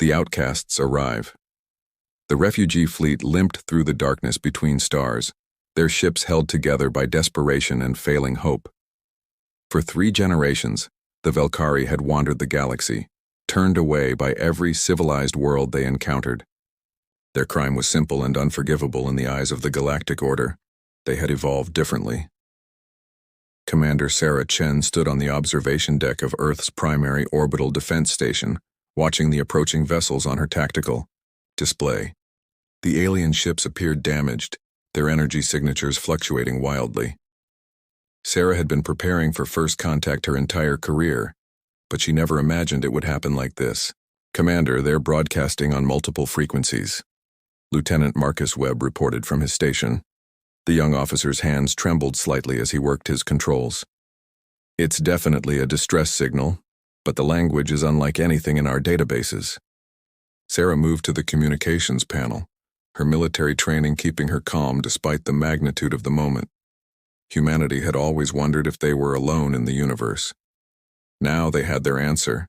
The outcasts arrive. The refugee fleet limped through the darkness between stars, their ships held together by desperation and failing hope. For 3 generations, the Velkari had wandered the galaxy, turned away by every civilized world they encountered. Their crime was simple and unforgivable in the eyes of the galactic order. They had evolved differently. Commander Sarah Chen stood on the observation deck of Earth's primary orbital defense station, watching the approaching vessels on her tactical display. The alien ships appeared damaged, their energy signatures fluctuating wildly. Sarah had been preparing for first contact her entire career, but she never imagined it would happen like this. "Commander, they're broadcasting on multiple frequencies," Lieutenant Marcus Webb reported from his station. The young officer's hands trembled slightly as he worked his controls. "It's definitely a distress signal, but the language is unlike anything in our databases." Sarah moved to the communications panel, her military training keeping her calm despite the magnitude of the moment. Humanity had always wondered if they were alone in the universe. Now they had their answer,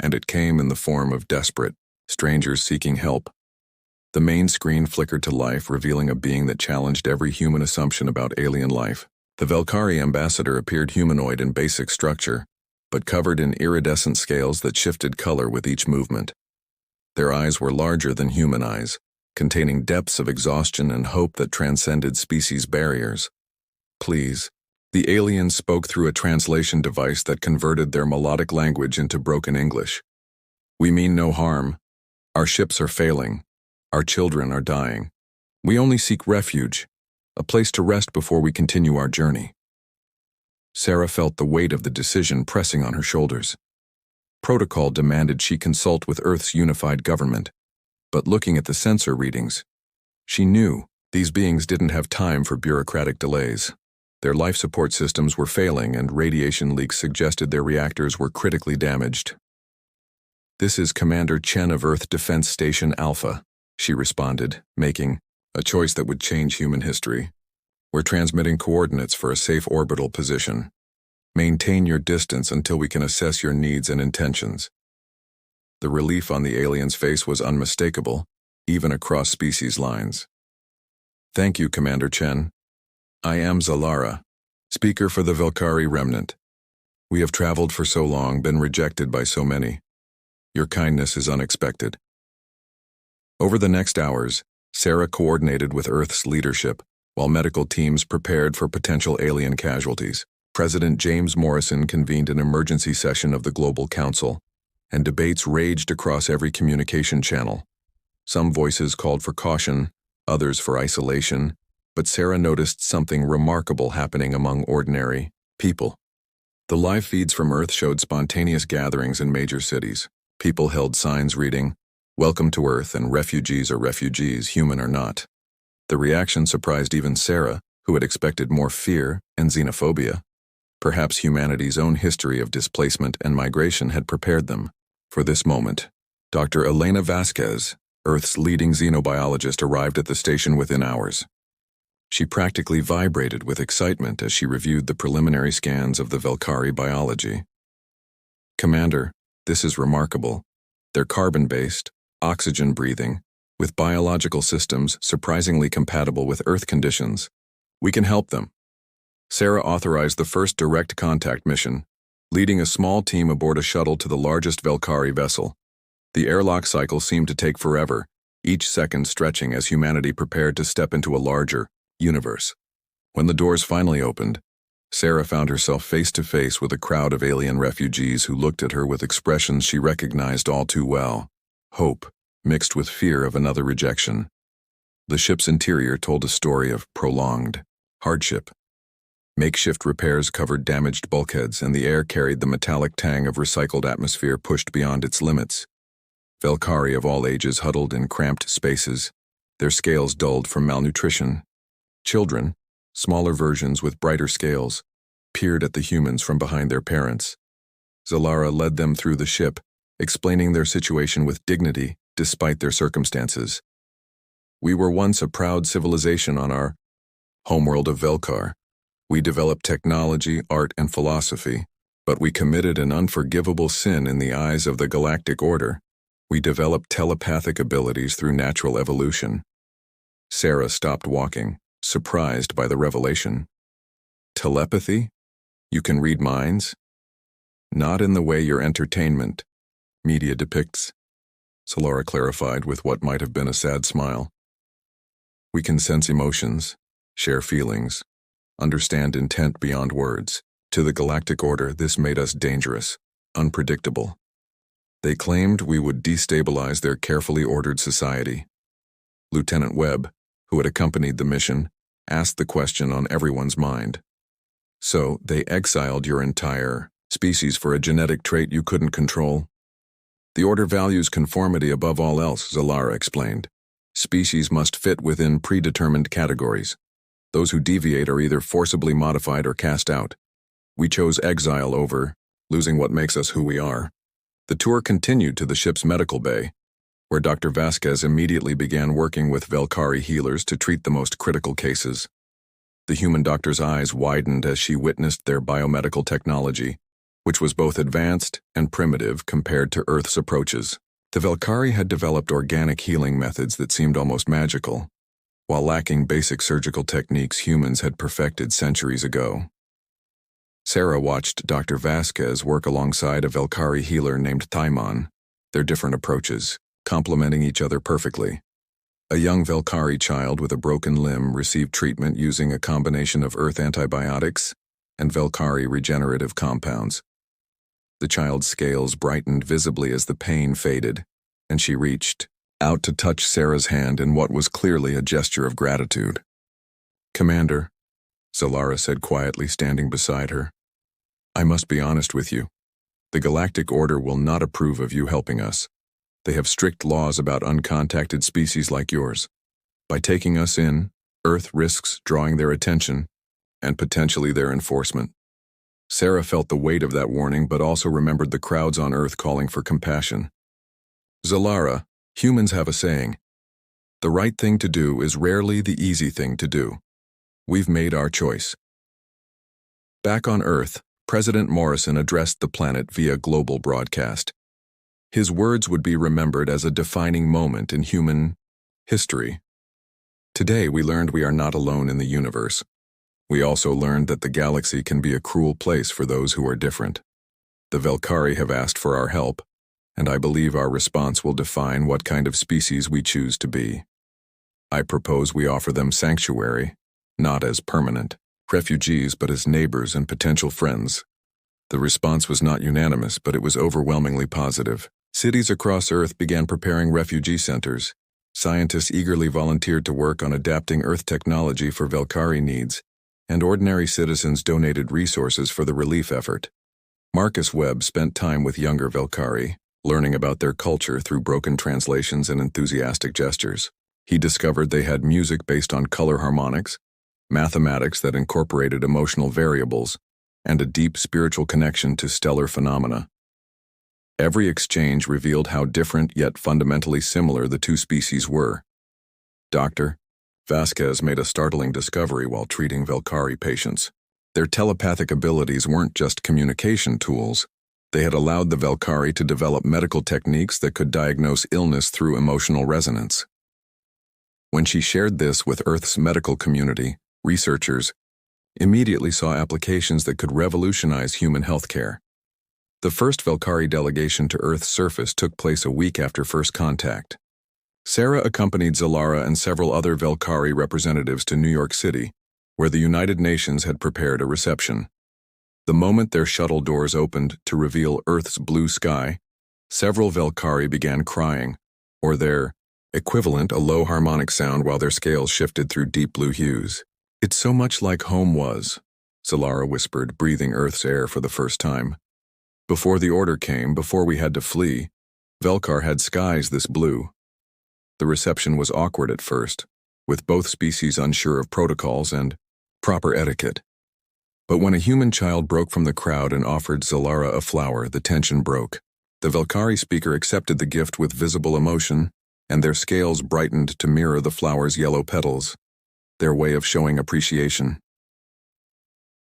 and it came in the form of desperate strangers seeking help. The main screen flickered to life, revealing a being that challenged every human assumption about alien life. The Velkari ambassador appeared humanoid in basic structure, but covered in iridescent scales that shifted color with each movement. Their eyes were larger than human eyes, containing depths of exhaustion and hope that transcended species barriers. "Please." The alien spoke through a translation device that converted their melodic language into broken English. "We mean no harm. Our ships are failing. Our children are dying. We only seek refuge, a place to rest before we continue our journey." Sarah felt the weight of the decision pressing on her shoulders. Protocol demanded she consult with Earth's unified government, but looking at the sensor readings, she knew these beings didn't have time for bureaucratic delays. Their life support systems were failing, and radiation leaks suggested their reactors were critically damaged. "This is Commander Chen of Earth Defense Station Alpha," she responded, making a choice that would change human history. "We're transmitting coordinates for a safe orbital position. Maintain your distance until we can assess your needs and intentions." The relief on the alien's face was unmistakable, even across species lines. "Thank you, Commander Chen. I am Zalara, speaker for the Velkari remnant. We have traveled for so long, been rejected by so many. Your kindness is unexpected." Over the next hours, Sarah coordinated with Earth's leadership, while medical teams prepared for potential alien casualties. President James Morrison convened an emergency session of the Global Council, and debates raged across every communication channel. Some voices called for caution, others for isolation, but Sarah noticed something remarkable happening among ordinary people. The live feeds from Earth showed spontaneous gatherings in major cities. People held signs reading, "Welcome to Earth," and "Refugees are refugees, human or not." The reaction surprised even Sarah, who had expected more fear and xenophobia. Perhaps humanity's own history of displacement and migration had prepared them for this moment. Dr. Elena Vasquez, Earth's leading xenobiologist, arrived at the station within hours. She practically vibrated with excitement as she reviewed the preliminary scans of the Velkari biology. "Commander, this is remarkable. They're carbon-based, oxygen-breathing, with biological systems surprisingly compatible with Earth conditions. We can help them." Sarah authorized the first direct contact mission, leading a small team aboard a shuttle to the largest Velkari vessel. The airlock cycle seemed to take forever, each second stretching as humanity prepared to step into a larger universe. When the doors finally opened, Sarah found herself face to face with a crowd of alien refugees who looked at her with expressions she recognized all too well: hope, mixed with fear of another rejection. The ship's interior told a story of prolonged hardship. Makeshift repairs covered damaged bulkheads, and the air carried the metallic tang of recycled atmosphere pushed beyond its limits. Velkari of all ages huddled in cramped spaces, their scales dulled from malnutrition. Children, smaller versions with brighter scales, peered at the humans from behind their parents. Zalara led them through the ship, explaining their situation with dignity despite their circumstances. "We were once a proud civilization on our homeworld of Velkar. We developed technology, art, and philosophy, but we committed an unforgivable sin in the eyes of the galactic order. We develop telepathic abilities through natural evolution. Sarah stopped walking, surprised by the revelation. Telepathy? You can read minds? Not in the way your entertainment media depicts, Solara clarified with what might have been a sad smile. We can sense emotions, share feelings, understand intent beyond words. To the galactic order, this made us dangerous, unpredictable. They claimed we would destabilize their carefully ordered society. Lieutenant Webb, who had accompanied the mission, asked the question on everyone's mind. So, they exiled your entire species for a genetic trait you couldn't control? The order values conformity above all else, Solara explained. Species must fit within predetermined categories. Those who deviate are either forcibly modified or cast out. We chose exile over losing what makes us who we are. The tour continued to the ship's medical bay, where Dr. Vasquez immediately began working with Velkari healers to treat the most critical cases. The human doctor's eyes widened as she witnessed their biomedical technology, which was both advanced and primitive compared to Earth's approaches. The Velkari had developed organic healing methods that seemed almost magical, while lacking basic surgical techniques humans had perfected centuries ago. Sarah watched Dr. Vasquez work alongside a Velkari healer named Taimon, their different approaches, complementing each other perfectly. A young Velkari child with a broken limb received treatment using a combination of Earth antibiotics and Velkari regenerative compounds. The child's scales brightened visibly as the pain faded, and she reached out to touch Sarah's hand in what was clearly a gesture of gratitude. "Commander," Solara said quietly, standing beside her, "I must be honest with you. The Galactic Order will not approve of you helping us. They have strict laws about uncontacted species like yours. By taking us in, Earth risks drawing their attention and potentially their enforcement." Sarah felt the weight of that warning but also remembered the crowds on Earth calling for compassion. "Solara, humans have a saying. The right thing to do is rarely the easy thing to do. We've made our choice." Back on Earth, President Morrison addressed the planet via global broadcast. His words would be remembered as a defining moment in human history. Today we learned we are not alone in the universe. We also learned that the galaxy can be a cruel place for those who are different. The Velkari have asked for our help, and I believe our response will define what kind of species we choose to be. I propose we offer them sanctuary, not as permanent refugees but as neighbors and potential friends. The response was not unanimous, but it was overwhelmingly positive. Cities across Earth began preparing refugee centers. Scientists eagerly volunteered to work on adapting Earth technology for Velkari needs, and ordinary citizens donated resources for the relief effort. Marcus Webb spent time with younger Velkari, learning about their culture through broken translations and enthusiastic gestures. He discovered they had music based on color harmonics, mathematics that incorporated emotional variables, and a deep spiritual connection to stellar phenomena. Every exchange revealed how different yet fundamentally similar the two species were. Dr. Vasquez made a startling discovery while treating Velkari patients. Their telepathic abilities weren't just communication tools. They had allowed the Velkari to develop medical techniques that could diagnose illness through emotional resonance. When she shared this with Earth's medical community, researchers immediately saw applications that could revolutionize human healthcare. The first Velkari delegation to Earth's surface took place a week after first contact. Sarah accompanied Solara and several other Velkari representatives to New York City, where the United Nations had prepared a reception. The moment their shuttle doors opened to reveal Earth's blue sky, several Velkari began crying, or their equivalent, a low harmonic sound while their scales shifted through deep blue hues. "It's so much like home was," Solara whispered, breathing Earth's air for the first time. "Before the order came, before we had to flee, Velkar had skies this blue." The reception was awkward at first, with both species unsure of protocols and proper etiquette. But when a human child broke from the crowd and offered Solara a flower, the tension broke. The Velkari speaker accepted the gift with visible emotion, and their scales brightened to mirror the flower's yellow petals, their way of showing appreciation.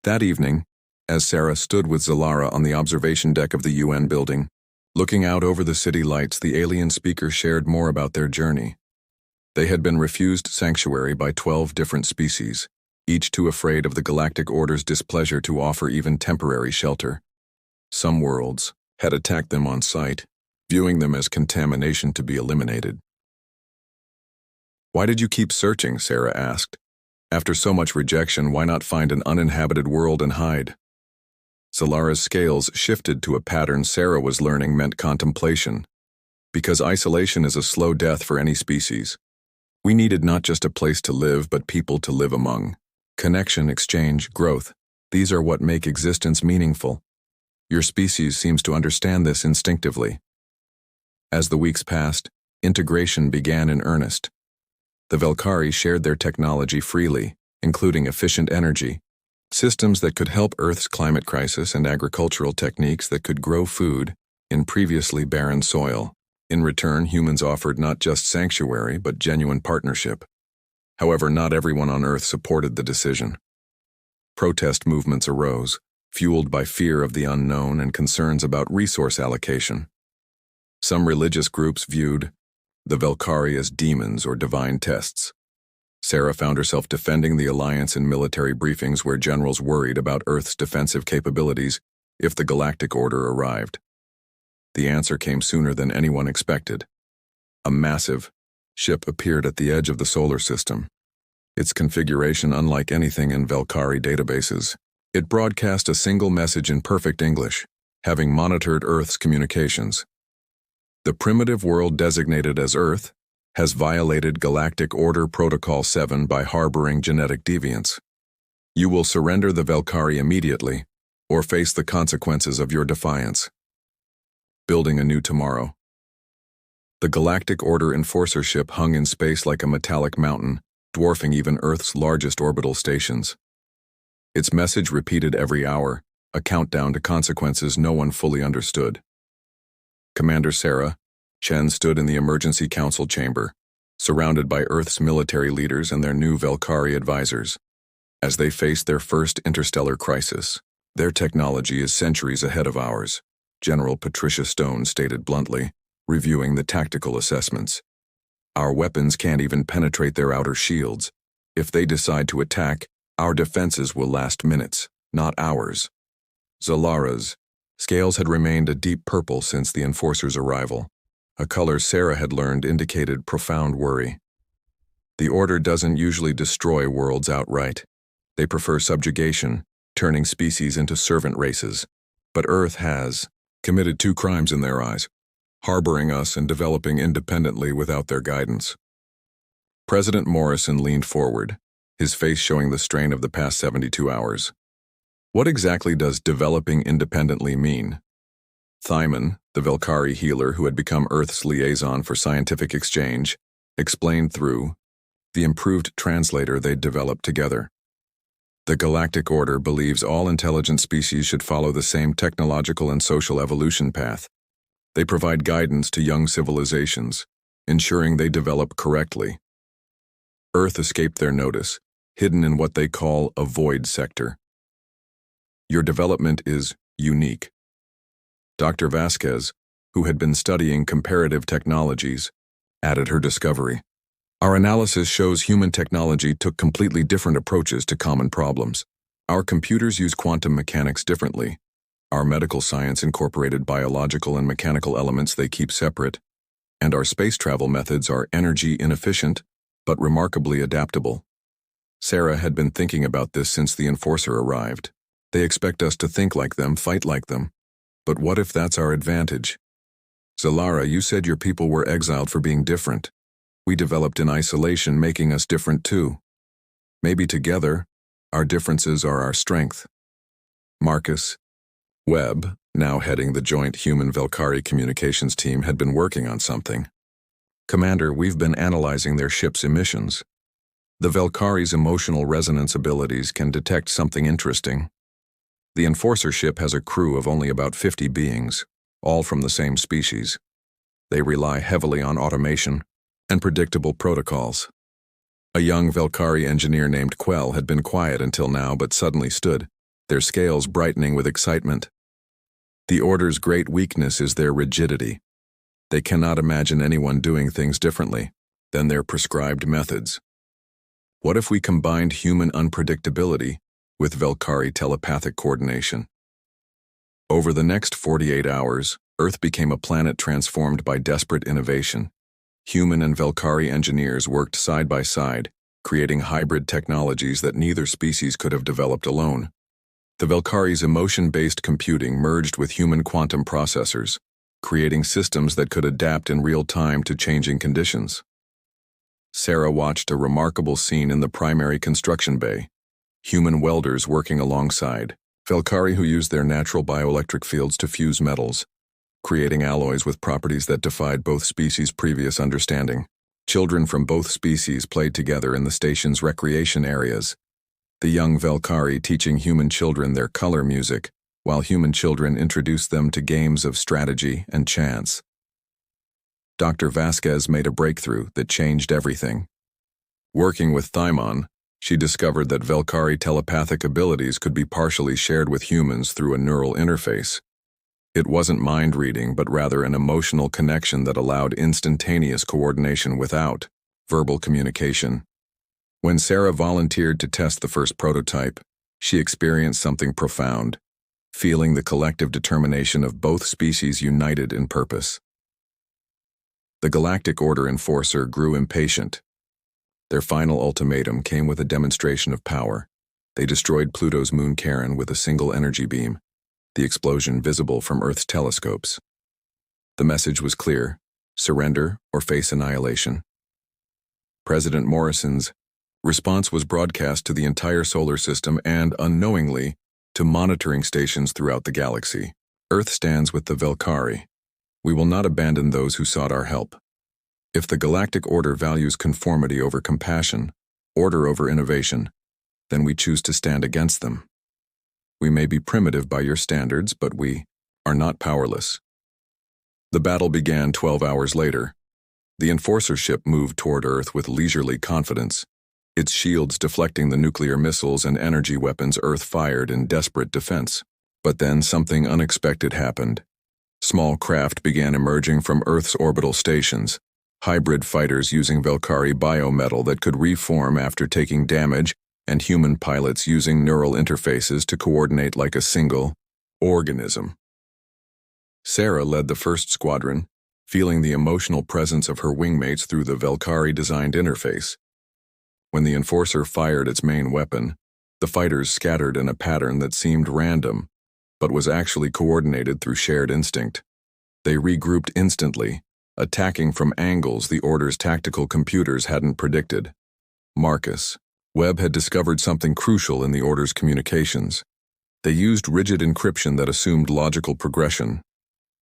That evening, as Sarah stood with Solara on the observation deck of the UN building, Looking out over the city lights, the alien speaker shared more about their journey. They had been refused sanctuary by 12 different species, each too afraid of the Galactic Order's displeasure to offer even temporary shelter. Some worlds had attacked them on sight, viewing them as contamination to be eliminated. "Why did you keep searching?" Sarah asked. "After so much rejection, why not find an uninhabited world and hide?" Zalara's scales shifted to a pattern Sarah was learning meant contemplation. Because isolation is a slow death for any species. We needed not just a place to live, but people to live among. Connection, exchange, growth. These are what make existence meaningful. Your species seems to understand this instinctively. As the weeks passed, integration began in earnest. The Velkari shared their technology freely, including efficient energy, systems that could help Earth's climate crisis, and agricultural techniques that could grow food in previously barren soil. In return, humans offered not just sanctuary, but genuine partnership. However, not everyone on Earth supported the decision. Protest movements arose, fueled by fear of the unknown and concerns about resource allocation. Some religious groups viewed the Velkari as demons or divine tests. Sarah found herself defending the alliance in military briefings where generals worried about Earth's defensive capabilities if the Galactic Order arrived. The answer came sooner than anyone expected. A massive ship appeared at the edge of the solar system, its configuration unlike anything in Velkari databases. It broadcast a single message in perfect English, having monitored Earth's communications. "The primitive world designated as Earth has violated Galactic Order Protocol 7 by harboring genetic deviants. You will surrender the Velkari immediately, or face the consequences of your defiance." Building a new tomorrow. The Galactic Order Enforcer ship hung in space like a metallic mountain, dwarfing even Earth's largest orbital stations. Its message repeated every hour, a countdown to consequences no one fully understood. Commander Sarah Chen stood in the emergency council chamber, surrounded by Earth's military leaders and their new Velkari advisors. As they faced their first interstellar crisis, "Their technology is centuries ahead of ours," General Patricia Stone stated bluntly, reviewing the tactical assessments. "Our weapons can't even penetrate their outer shields. If they decide to attack, our defenses will last minutes, not hours." Zalara's scales had remained a deep purple since the Enforcer's arrival, a color Sarah had learned indicated profound worry. The Order doesn't usually destroy worlds outright. They prefer subjugation, turning species into servant races. But Earth has committed 2 crimes in their eyes: harboring us and developing independently without their guidance. President Morrison leaned forward, his face showing the strain of the past 72 hours. "What exactly does developing independently mean?" Thyman, the Velkari healer who had become Earth's liaison for scientific exchange, explained through the improved translator they'd developed together. "The Galactic Order believes all intelligent species should follow the same technological and social evolution path. They provide guidance to young civilizations, ensuring they develop correctly. Earth escaped their notice, hidden in what they call a void sector. Your development is unique." Dr. Vasquez, who had been studying comparative technologies, added her discovery. "Our analysis shows human technology took completely different approaches to common problems. Our computers use quantum mechanics differently. Our medical science incorporated biological and mechanical elements they keep separate. And our space travel methods are energy inefficient, but remarkably adaptable." Sarah had been thinking about this since the Enforcer arrived. They expect us to think like them, fight like them. But what if that's our advantage? "Zalara, you said your people were exiled for being different. We developed in isolation, making us different too. Maybe together, our differences are our strength." Marcus Webb, now heading the joint Human-Velkari communications team, had been working on something. "Commander, we've been analyzing their ship's emissions. The Velkari's emotional resonance abilities can detect something interesting. The Enforcer ship has a crew of only about 50 beings, all from the same species. They rely heavily on automation and predictable protocols." A young Velkari engineer named Quell had been quiet until now but suddenly stood, their scales brightening with excitement. The Order's great weakness is their rigidity. They cannot imagine anyone doing things differently than their prescribed methods. What if we combined human unpredictability with Velkari telepathic coordination? Over the next 48 hours, Earth became a planet transformed by desperate innovation. Human and Velkari engineers worked side by side, creating hybrid technologies that neither species could have developed alone. The Velkari's emotion-based computing merged with human quantum processors, creating systems that could adapt in real time to changing conditions. Sarah watched a remarkable scene in the primary construction bay. Human welders working alongside Velkari who used their natural bioelectric fields to fuse metals, creating alloys with properties that defied both species' previous understanding. Children from both species played together in the station's recreation areas, the young Velkari teaching human children their color music, while human children introduced them to games of strategy and chance. Dr. Vasquez made a breakthrough that changed everything. Working with Thymon, she discovered that Velkari telepathic abilities could be partially shared with humans through a neural interface. It wasn't mind reading, but rather an emotional connection that allowed instantaneous coordination without verbal communication. When Sarah volunteered to test the first prototype, she experienced something profound, feeling the collective determination of both species united in purpose. The Galactic Order Enforcer grew impatient. Their final ultimatum came with a demonstration of power. They destroyed Pluto's moon Charon with a single energy beam, the explosion visible from Earth's telescopes. The message was clear: surrender or face annihilation. President Morrison's response was broadcast to the entire solar system and, unknowingly, to monitoring stations throughout the galaxy. Earth stands with the Velkari. We will not abandon those who sought our help. If the Galactic Order values conformity over compassion, order over innovation, then we choose to stand against them. We may be primitive by your standards, but we are not powerless. The battle began 12 hours later. The Enforcer ship moved toward Earth with leisurely confidence, its shields deflecting the nuclear missiles and energy weapons Earth fired in desperate defense. But then something unexpected happened. Small craft began emerging from Earth's orbital stations, hybrid fighters using Velkari biometal that could reform after taking damage, and human pilots using neural interfaces to coordinate like a single organism. Sarah led the first squadron, feeling the emotional presence of her wingmates through the Velkari-designed interface. When the Enforcer fired its main weapon, the fighters scattered in a pattern that seemed random, but was actually coordinated through shared instinct. They regrouped instantly, attacking from angles the Order's tactical computers hadn't predicted. Marcus, Webb had discovered something crucial in the Order's communications. They used rigid encryption that assumed logical progression.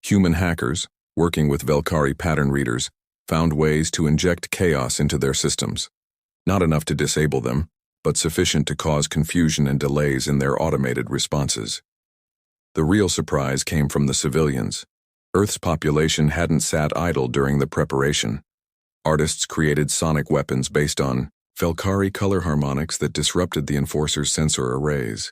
Human hackers, working with Velkari pattern readers, found ways to inject chaos into their systems. Not enough to disable them, but sufficient to cause confusion and delays in their automated responses. The real surprise came from the civilians. Earth's population hadn't sat idle during the preparation. Artists created sonic weapons based on Velkari color harmonics that disrupted the Enforcer's sensor arrays.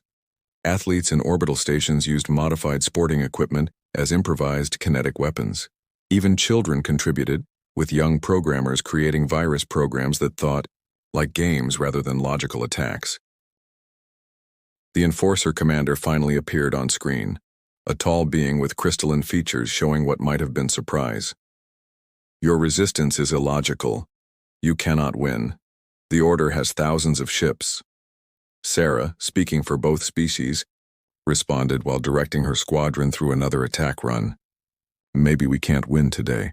Athletes in orbital stations used modified sporting equipment as improvised kinetic weapons. Even children contributed, with young programmers creating virus programs that thought like games rather than logical attacks. The Enforcer commander finally appeared on screen, a tall being with crystalline features showing what might have been surprise. Your resistance is illogical. You cannot win. The Order has thousands of ships. Sarah, speaking for both species, responded while directing her squadron through another attack run. Maybe we can't win today,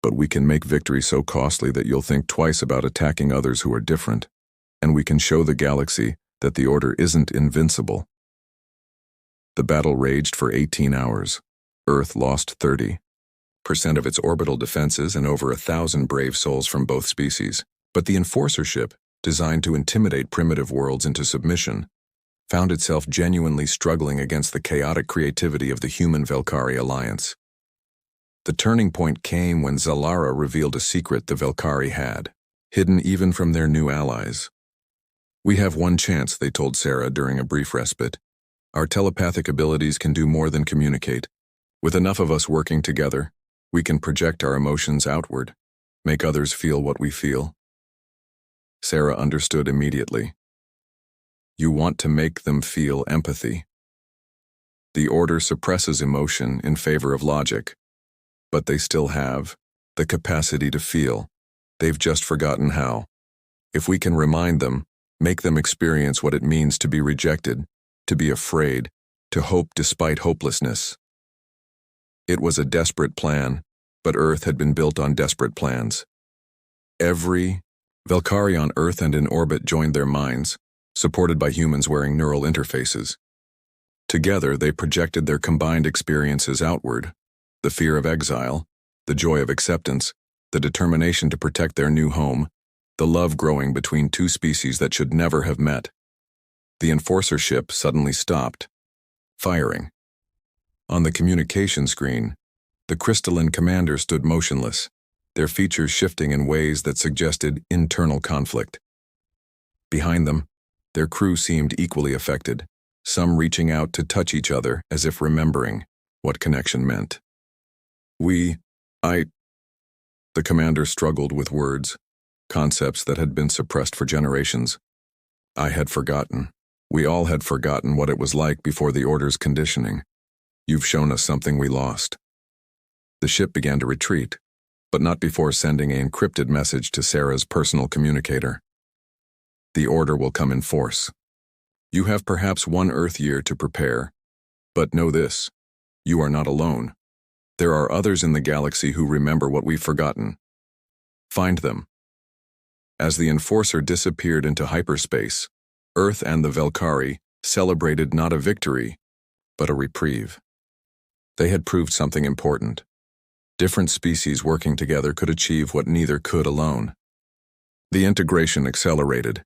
but we can make victory so costly that you'll think twice about attacking others who are different, and we can show the galaxy that the Order isn't invincible. The battle raged for 18 hours. Earth lost 30% of its orbital defenses and over 1,000 brave souls from both species. But the Enforcer ship, designed to intimidate primitive worlds into submission, found itself genuinely struggling against the chaotic creativity of the human Velkari alliance. The turning point came when Zalara revealed a secret the Velkari had, hidden even from their new allies. We have one chance, they told Sarah during a brief respite. Our telepathic abilities can do more than communicate. With enough of us working together, we can project our emotions outward, make others feel what we feel. Sarah understood immediately. You want to make them feel empathy. The order suppresses emotion in favor of logic, but they still have the capacity to feel. They've just forgotten how. If we can remind them, make them experience what it means to be rejected, to be afraid, to hope despite hopelessness. It was a desperate plan, but Earth had been built on desperate plans. Every Valkyrie on Earth and in orbit joined their minds, supported by humans wearing neural interfaces. Together, they projected their combined experiences outward, the fear of exile, the joy of acceptance, the determination to protect their new home, the love growing between two species that should never have met. The enforcer ship suddenly stopped, firing. On the communication screen, the crystalline commander stood motionless, their features shifting in ways that suggested internal conflict. Behind them, their crew seemed equally affected, some reaching out to touch each other as if remembering what connection meant. The commander struggled with words, concepts that had been suppressed for generations. I had forgotten. We all had forgotten what it was like before the order's conditioning. You've shown us something we lost. The ship began to retreat, but not before sending an encrypted message to Sarah's personal communicator. The order will come in force. You have perhaps 1 Earth year to prepare, but know this, you are not alone. There are others in the galaxy who remember what we've forgotten. Find them. As the enforcer disappeared into hyperspace, Earth and the Valkyrie celebrated not a victory, but a reprieve. They had proved something important. Different species working together could achieve what neither could alone. The integration accelerated,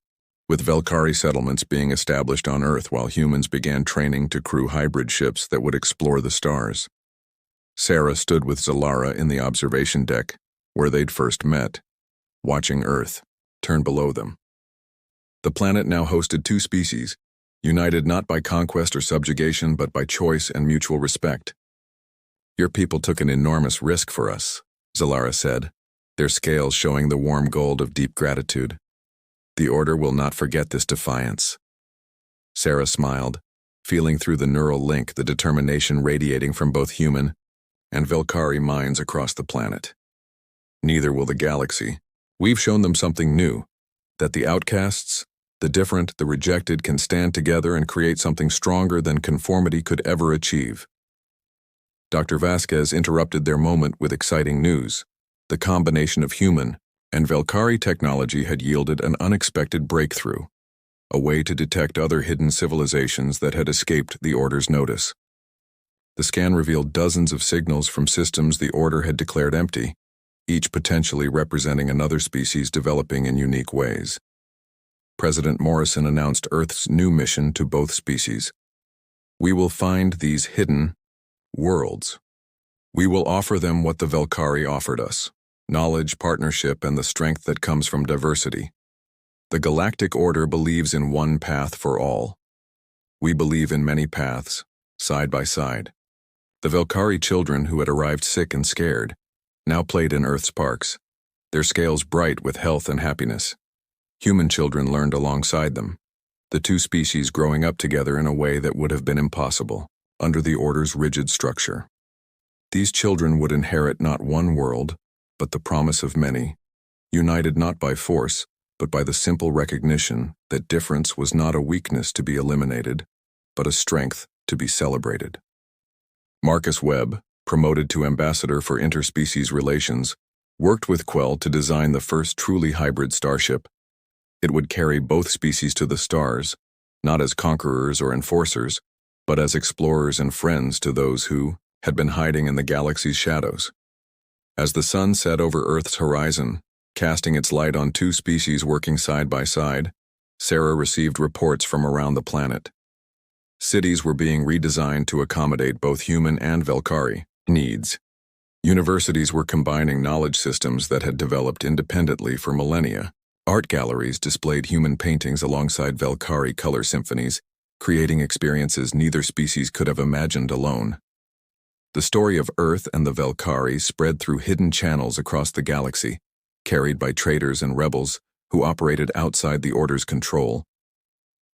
with Valkyrie settlements being established on Earth while humans began training to crew hybrid ships that would explore the stars. Sarah stood with Zalara in the observation deck, where they'd first met, watching Earth turn below them. The planet now hosted 2 species, united not by conquest or subjugation but by choice and mutual respect. Your people took an enormous risk for us, Zalara said, their scales showing the warm gold of deep gratitude. The Order will not forget this defiance. Sarah smiled, feeling through the neural link the determination radiating from both human and Valkyrie minds across the planet. Neither will the galaxy. We've shown them something new, that the outcasts, the different, the rejected can stand together and create something stronger than conformity could ever achieve. Dr. Vasquez interrupted their moment with exciting news. The combination of human and Valkyrie technology had yielded an unexpected breakthrough, a way to detect other hidden civilizations that had escaped the Order's notice. The scan revealed dozens of signals from systems the Order had declared empty, each potentially representing another species developing in unique ways. President Morrison announced Earth's new mission to both species. We will find these hidden worlds. We will offer them what the Valkyrie offered us, knowledge, partnership, and the strength that comes from diversity. The Galactic Order believes in one path for all. We believe in many paths, side by side. The Valkyrie children who had arrived sick and scared now played in Earth's parks, their scales bright with health and happiness. Human children learned alongside them, the 2 species growing up together in a way that would have been impossible under the Order's rigid structure. These children would inherit not one world, but the promise of many, united not by force, but by the simple recognition that difference was not a weakness to be eliminated, but a strength to be celebrated. Marcus Webb, promoted to Ambassador for Interspecies Relations, worked with Quell to design the first truly hybrid starship. It would carry both species to the stars, not as conquerors or enforcers, but as explorers and friends to those who had been hiding in the galaxy's shadows. As the sun set over Earth's horizon, casting its light on 2 species working side by side, Sarah received reports from around the planet. Cities were being redesigned to accommodate both human and Valkyrie needs. Universities were combining knowledge systems that had developed independently for millennia. Art galleries displayed human paintings alongside Valkyrie color symphonies, creating experiences neither species could have imagined alone. The story of Earth and the Valkyrie spread through hidden channels across the galaxy, carried by traitors and rebels who operated outside the Order's control.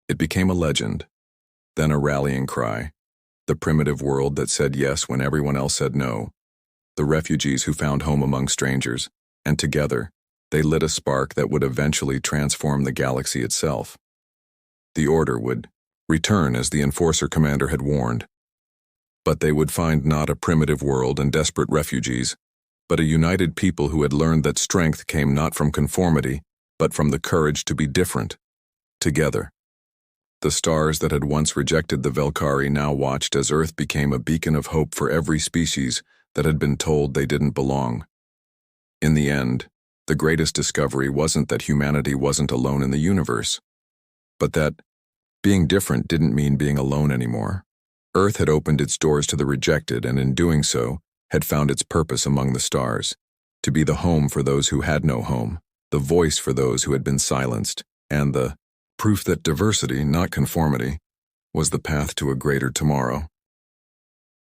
It became a legend, then a rallying cry, the primitive world that said yes when everyone else said no, the refugees who found home among strangers, and together, they lit a spark that would eventually transform the galaxy itself. The Order would return as the Enforcer Commander had warned. But they would find not a primitive world and desperate refugees, but a united people who had learned that strength came not from conformity, but from the courage to be different, together. The stars that had once rejected the Valkyrie now watched as Earth became a beacon of hope for every species that had been told they didn't belong. In the end, the greatest discovery wasn't that humanity wasn't alone in the universe, but that being different didn't mean being alone anymore. Earth had opened its doors to the rejected and in doing so, had found its purpose among the stars, to be the home for those who had no home, the voice for those who had been silenced, and the proof that diversity, not conformity, was the path to a greater tomorrow.